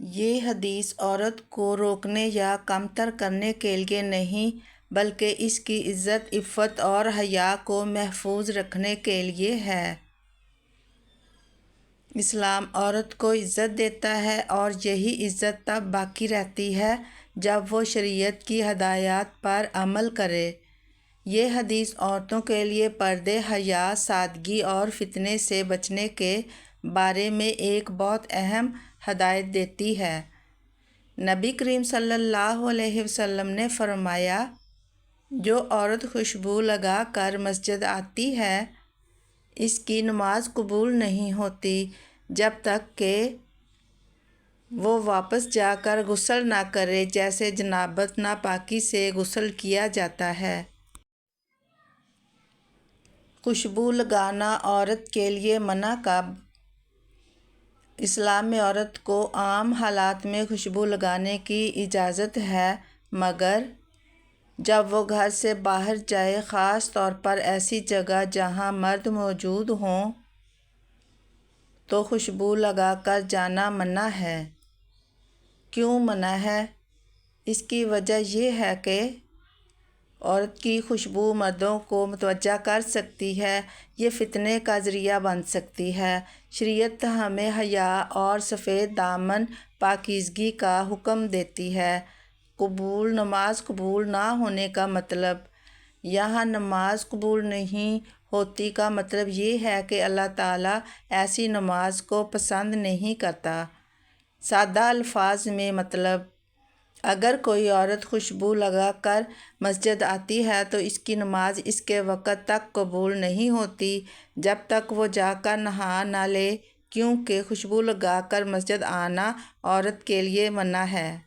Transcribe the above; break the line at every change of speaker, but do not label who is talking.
یہ حدیث عورت کو روکنے یا کمتر کرنے کے لیے نہیں بلکہ اس کی عزت، عفت اور حیا کو محفوظ رکھنے کے لیے ہے۔ اسلام عورت کو عزت دیتا ہے اور یہی عزت تب باقی رہتی ہے جب وہ شریعت کی ہدایات پر عمل کرے۔ یہ حدیث عورتوں کے لیے پردے، حیا، سادگی اور فتنے سے بچنے کے بارے میں ایک بہت اہم ہدایت دیتی ہے۔ نبی کریم صلی اللہ علیہ وسلم نے فرمایا، جو عورت خوشبو لگا کر مسجد آتی ہے اس کی نماز قبول نہیں ہوتی جب تک کہ وہ واپس جا کر غسل نہ کرے جیسے جنابت، ناپاکی سے غسل کیا جاتا ہے۔ خوشبو لگانا عورت کے لیے منع کب؟ اسلام میں عورت کو عام حالات میں خوشبو لگانے کی اجازت ہے، مگر جب وہ گھر سے باہر جائے، خاص طور پر ایسی جگہ جہاں مرد موجود ہوں، تو خوشبو لگا کر جانا منع ہے۔ کیوں منع ہے؟ اس کی وجہ یہ ہے کہ عورت کی خوشبو مردوں کو متوجہ کر سکتی ہے، یہ فتنے کا ذریعہ بن سکتی ہے۔ شریعت ہمیں حیا اور سفید دامن پاکیزگی کا حکم دیتی ہے۔ نماز قبول نہ ہونے کا مطلب، یہاں نماز قبول نہیں ہوتی کا مطلب یہ ہے کہ اللہ تعالیٰ ایسی نماز کو پسند نہیں کرتا۔ سادہ الفاظ میں مطلب، اگر کوئی عورت خوشبو لگا کر مسجد آتی ہے تو اس کی نماز اس کے وقت تک قبول نہیں ہوتی جب تک وہ جا کر نہا نہ لے، کیونکہ خوشبو لگا کر مسجد آنا عورت کے لیے منع ہے۔